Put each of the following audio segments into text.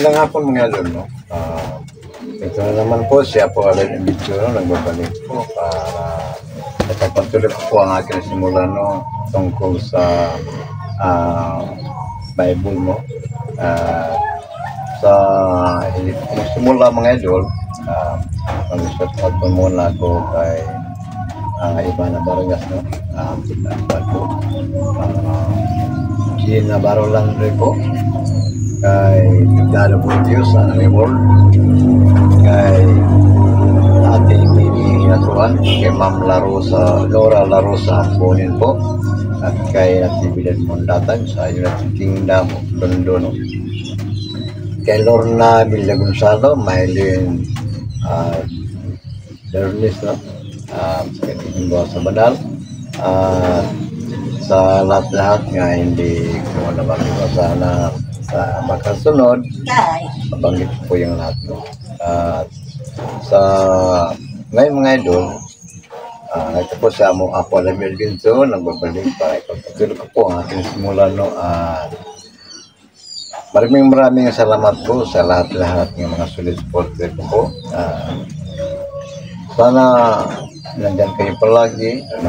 Magandang hapon mga idol, no? Ito na naman po siya po alin ang video, no? Nagbabalik po para ipagpatuloy po ang aking simula, no? Tungkol sa Bible, no? Sa hindi po simula mga idol, mag-shout out po muna ako kay Ivana Vargas, no? Gina Barolan rin po, kay Dado Burtios sa World, kay ating Mimi Natuan, kay Ma'am Laura Larosa Ambonin po, at kay Ate Bilan Mondatag sa United Kingdom of London, kay Lorna Villagonzalo, Maylin Dernis, no? Sa Katingin sa Badal, sa lahat-lahat nga hindi ko nabanggit ko, sana sa makasunod mabanggit po yung lahat, no? Sa ngayon mga idol, ito po sa ako Alamir Ginzo, nagbabalik para ipagpatuloy ko po ang aking simula, no? Maraming salamat po sa lahat-lahat ng mga solid supporter ko po. Sana nandyan kayo palagi, at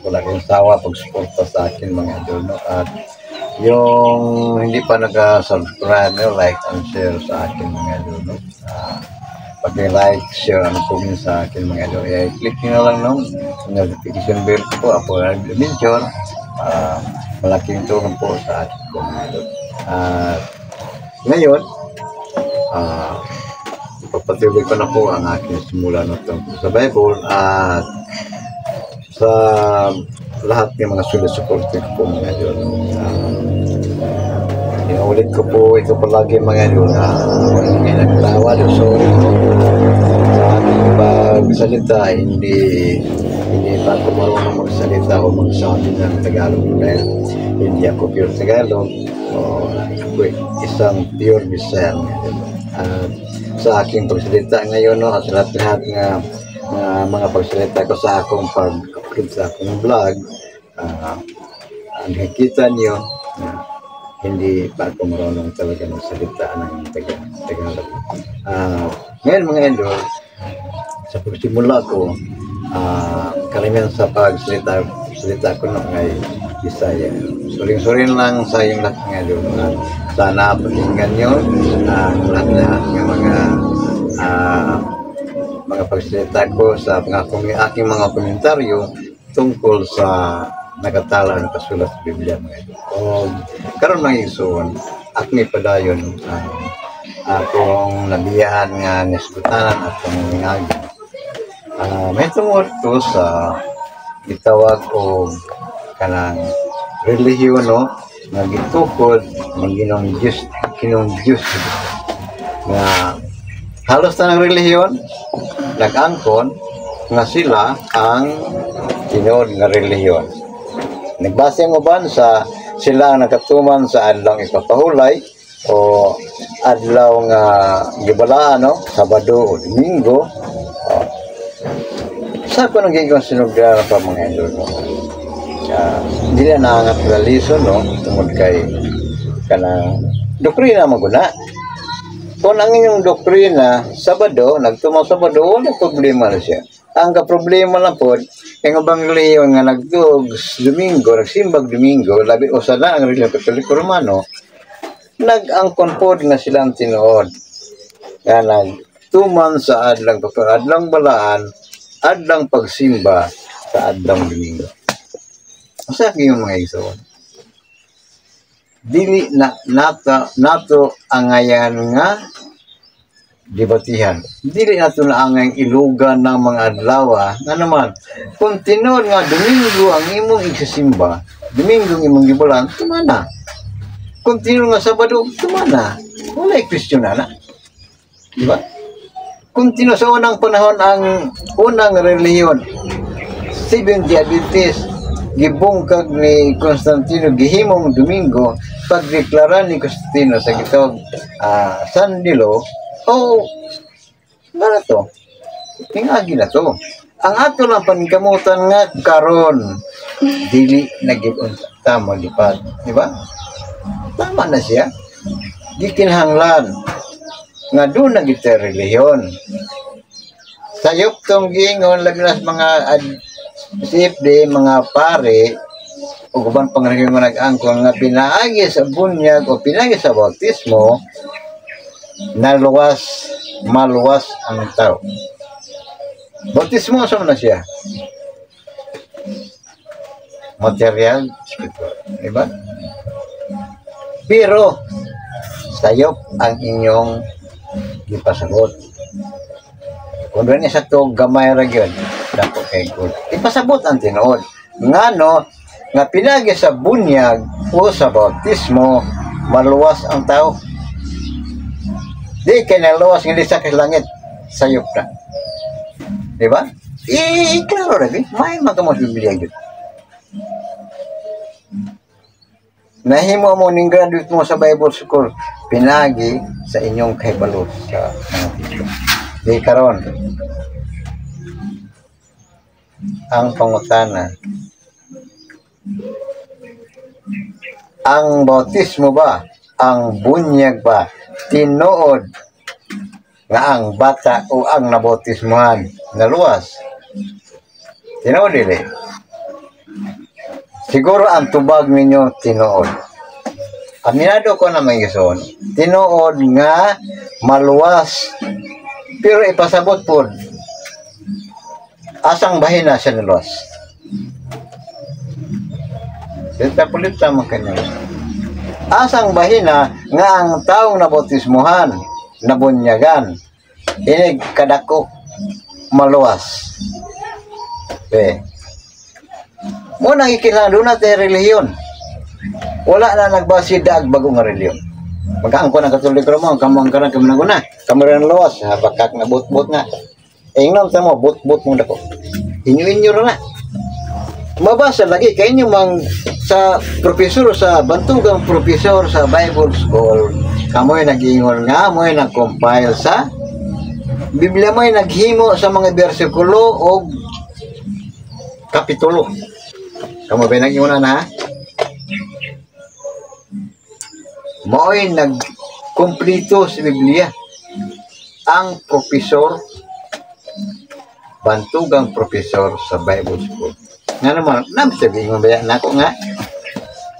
wala kayong sawa pag-suporta sa akin mga idol, no? At yung hindi pa nag-subscribe, no, like and share sa akin mga idol, no? Pag-like, share, and comment sa akin mga idol, i-click nyo na lang, no? Notification bell po, ako na mention, malaking tulong po sa akin po mga idol. Ngayon, papatuloy ko na po ang aking simula na tungkol sa Bible, at sa lahat ng mga sulit supporter ko mga idol. Inuulit ko po ito palagi mga idol, may nagtawa, sorry sa aking pagsalita, hindi pa ako marunong magsalita o magsabi ng Tagalog, dahil hindi ako pure Tagalog, ako isang pure Bisayan. Sa aking pagsalita ngayon, no, at lahat nga mga pagsalita ko sa akong pag-upload sa akong vlog, ang nakikita niyo, hindi pa ako marunong talaga magsalita ng Tagalog. Ngayon mga idol, sa pagsimula ko, karamihan sa pagsalita ko ng ay Bisaya. Suring-suring lang sa yung lahat mga idol. Sana pakinggan nyo ang lahat ng mga pagsalita ko sa aking mga komentaryo tungkol sa nagatala ng kasulat sa Biblia mga idol. Karon mga isuon, akmi padayon akong nabiyahan nga nisgutanan at pangingagi. May tungod to sa gitawag o kanang relihiyon, no, nga gitukod ng Ginoong Diyos nga halos na ng relihiyon nag-angkon nga sila ang tinuod nga relihiyon. Nagbase ang uban sa sila ang nakatuman sa adlaw ipapahulay o adlaw nga gibalaan, no, Sabado o Domingo. Sa ko nang gigawang sinugdaran pa mga idol, no? Hindi na naangat lalison, no, tungod kay kanang doktrina maguna. Kung ang inyong doktrina Sabado, nagtumang Sabado, wala problema na siya. Ang ka-problema lang po, yung Ebanghelyo nga nagtug Domingo, nagsimbag Domingo, labi o sana ang relihiyon Katoliko Romano, nag-angkon po nga silang tinuod. Nga nagtuman sa adlang balaan, adlang pagsimba sa adlang Domingo. Sa akin yung mga isuon, dili nato ang ngayon nga debatihan. Dili nato na ang ilugan ng mga adlaw nga naman kung tinuod nga Domingo ang imong igsasimba, Domingo ang imong gibulan, tumana. Kung tinuod nga Sabado, tumana. Wala i-question na, di ba? Kung tinuod sa unang panahon ang unang relihiyon, Seventh-day Adventist, gibungkag ni Constantino, gihimong Domingo, pagdeklara ni Constantino sa gitawag Sunday law, na to, tingagi na to. Ang ato lang panikamutan nga karon, dili nagibon tama lipat, di ba? Tama na siya. gikinahanglan nga doon na gito relihiyon. Sayop tong giingon lagnas mga safety, mga pare o guban pangrelihiyon nga nag-angkon nga pinaagi sa bunyag o pinaagi sa bautismo maluwas ang tao. Bautismo sa na siya material, spiritual, diba? Pero sayop ang inyong ipasagot. Kung doon isa to gamay ra gyud, dapat kay good. Ipasabot ang tinuod. Ngano nga pinagi sa bunyag o sa bautismo maluwas ang tao. Di kay naluwas nga sa langit, sayop na. Di ba? Klaro ra gyud, may magamo sa Biblia gyud. Nahimo mo ning graduate mo sa Bible School, pinagi sa inyong kahibalo sa mga tito. Di karon ang pangutana, ang bautismo ba, ang bunyag ba, tinuod nga ang bata o ang nabautismohan naluwas? Tinuod dili. Siguro ang tubag ninyo tinuod. Aminado ko na may gison. Tinuod nga maluwas. Pero ipasabot po. Asang bahina siya naluwas. Pulit naman kanya. Asang bahina nga ang taong nabautismuhan, nabunyagan, inig kadako maluwas. Muna ikinahanglan doon natin relihiyon. Wala na nagbasida ag bagong relihiyon. Magkaangko na katoliko mo, kamang karang kami naguna. Kami rin luwas, bakak na but-but na. Ingnon sa mo, but-but mong dako. Inyo-inyo na. Mabasa lagi, kayo nyo mang sa profesor, sa bantugang profesor sa Bible School, kamoy nag-ingon nga, mo'y nag-compile sa Biblia, mo'y naghimo sa mga bersikulo o kapitulo. Kamu ba nag-iunan ha? Mo'y nag-kumplito sa Biblia. Ang profesor, bantugang profesor sa Bible School. Nga naman, nabisabihin mo ba yan ako nga?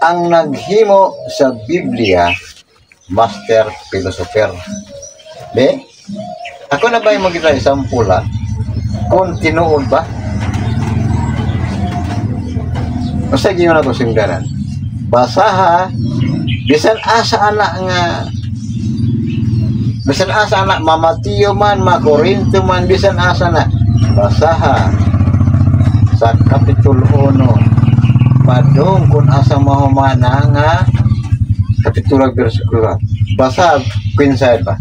Ang naghimo sa Biblia, master philosopher. Be? Ako na ba yung magkita isang pula? Kung tinuod ba? Masa gino na ito singgaran. Basaha, bisan asa anak nga, bisan asa anak, Mamatiyo man, Makorinto man, bisan asa na. Basaha, sa Kapitulo 1, padong kung asa mahumana nga, Kapitulo versikulo. Basaha, coincide ba?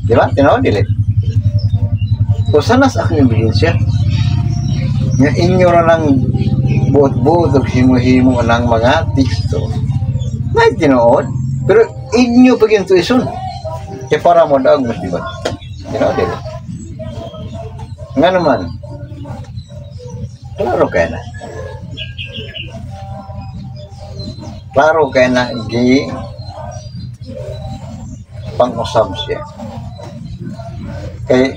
Di ba? Tinawa, dili. O sana sa aking ebidensya, nga inyo na lang buot-buot o himo-himo ng mga teksto na tinuod, pero inyo pag yung tuisun kaya para mo daag mas diba tinuod nga naman klaro kaya na gi pang-usab siya kaya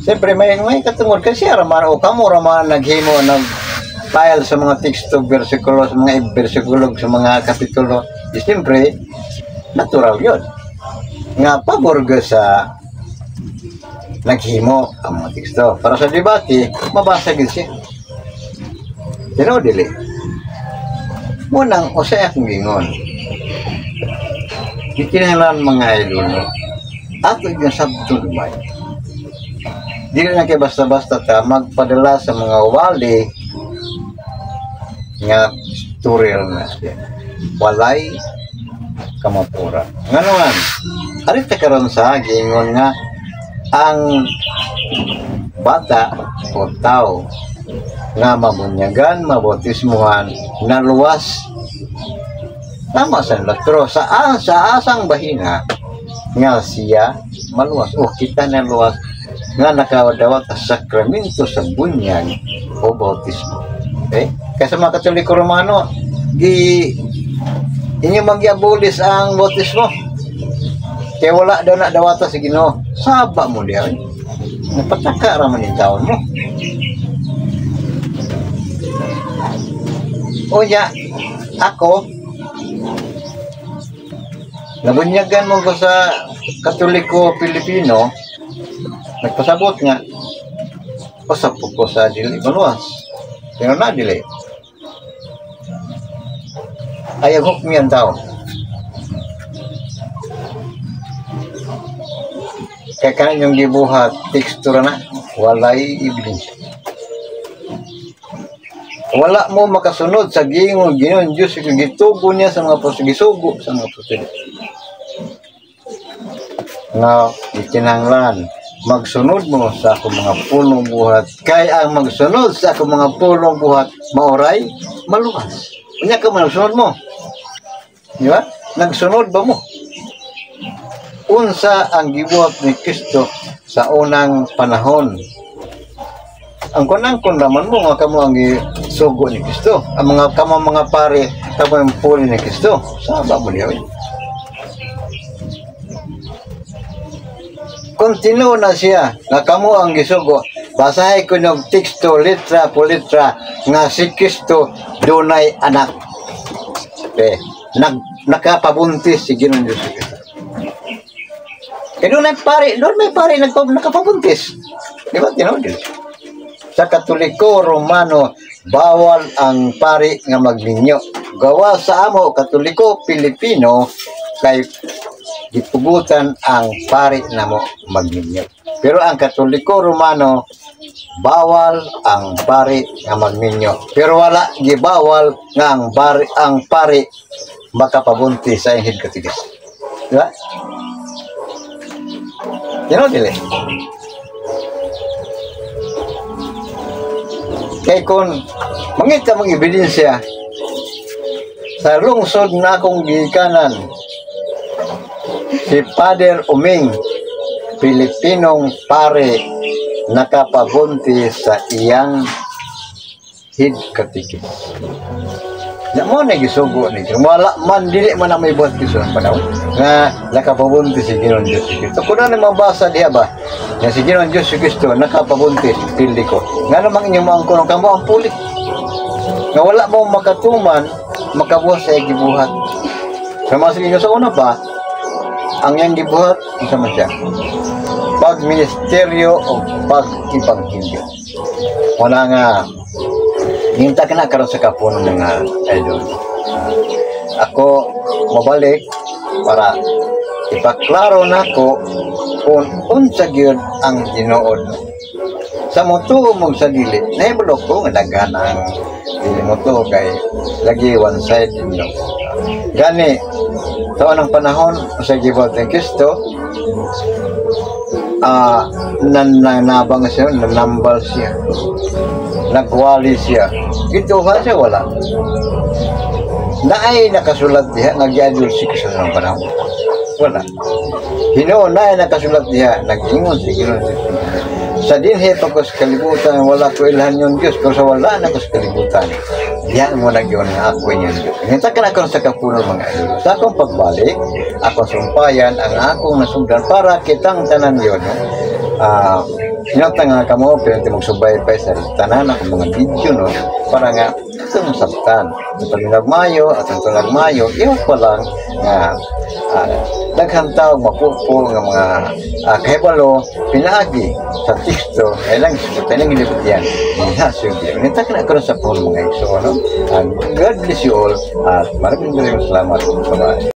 siyempre may katungod kasi raman o kamo raman naghimo file sa mga teksto, versikulo, sa mga versikulo, sa mga kapitulo, siyempre, natural yun. Nga pabor sa naghimo ang mga teksto. Para sa debate, mabasag yun siya. Pero dili. Munang, o sa akong gingon, ikinahanglan mga idol, ato yung sabto lumay. Dili na kayo basta-basta magpadala sa mga wali nga tutorial na siya. Walay kamapura. Nga naman, arita karon sa gingon nga ang bata o tao nga mabunyagan, mabautismuhan, naluwas. Tama sa pero sa asang bahina nga siya maluwas o kita naluwas nga nakawadawat sa sakramento sa bunyag o bautismo. Okay? Kasi mga Katoliko Romano, inyo mag-abolis ang bautismo. Kaya wala daw na dawata sa Ginoo. Saba mo diya. Napataka raman yung taon mo. O ya, ako, nabunyagan mo ko sa Katoliko Pilipino, nagpasabot nga, pasapog ko sa dili maluwas. Pero na dili. Ayaw hukmi ang tao. Kaya kanan yung gibuhat, tekstura na, walay ebidensya. Wala mo makasunod sa giingon Ginoong Diyos, gitugo niya sa mga apostol, gisugo sa mga apostol. Nga, itinanglan, magsunod mo sa akong mga pulong buhat. Kaya ang magsunod sa akong mga pulong buhat, maoray, maluwas. Kanya ka man, nagsunod mo. Di ba? Nagsunod ba mo? Unsa ang gibuhat ni Kristo sa unang panahon. Ang kunang kundaman mo nga kamo ang sugo ni Kristo. Ang mga kamo mga pare kamo ang puli ni Kristo. Saba mo niya. Continue na siya nga kamo ang gisugo. Basahay ko ng teksto litra po litra nga si Kristo dunay anak. Okay. Nakapabuntis si Ginoong Diyos Kristo. Kaya doon may pare nakapabuntis. Di ba? Tinawag sa Katoliko Romano, bawal ang pari nga maglinyo. Gawa sa amo Katoliko Pilipino, kay gipugutan ang pari na mo maglinyo. Pero ang Katoliko Romano, bawal ang pari nga maglinyo. Pero wala gibawal nga ang pari makapabuntis sa inhid katigis. Di ba? Yan o, dili. Kaya kung mangita mga ebidensya sa lungsod na akong gikanan, si Father Uming, Pilipinong pare, nakapabuntis sa iyang hidkatikis. Na mo na gisugo ni wala man dili man na may buhat kiso ng panahon nga nakapabuntis si Ginoong Diyos Kristo. Kung ano mabasa diha ba nga si Ginoong Diyos Kristo nakapabuntis, pildi ko nga namang inyong maangkon kamo ang pulit nga wala mo makatuman makabuhat sa gibuhat. Sama sa inyo sa una pa ang yang gibuhat sama siya pag ministeryo o pag ibanghelyo. Wala nga hinta ka na karon sa kapon mga idol. Ako mabalik para ipaklaro nako kung unsa gyud ang tinuod. Sa motuo mong sa dili, nahibulok ko nga daghan ang dili mo to kay lagi one side inyo. Gani sa unang panahon sa gibuhat ni Kristo, nanabang siya, nanambal siya, nagwali siya. Gituhan siya, wala. Naay nakasulat diha, nag-adul si Kristo ng panahon. Wala. Hinoon na ay nakasulat diha, nag-ingon si Kristo. Sa dinhe pa ko sa kalibutan, wala ko ilhan yung Diyos. Kung sa wala na ko sa kalibutan, diyan mo nagyon nga ako yung Diyos. Hintakan ako sa kapuno mga idol. Sa akong pagbalik, akong sumpayan ang akong nasugdan para kitang tanan yun. Sinatang nga kamo, pero hindi magsubay-bay sa tanan akong mga video, no? Para nga, ito mong sabtan. Ito nagmayo, at ito nagmayo, iwan pa lang nga, daghang tawag mapupo ng mga kahibalo, pinaagi sa teksto, ay lang lang ilipot yan. Nita ka na ako sa phone mga iso, no? God bless you all, at maraming salamat. Bye-bye.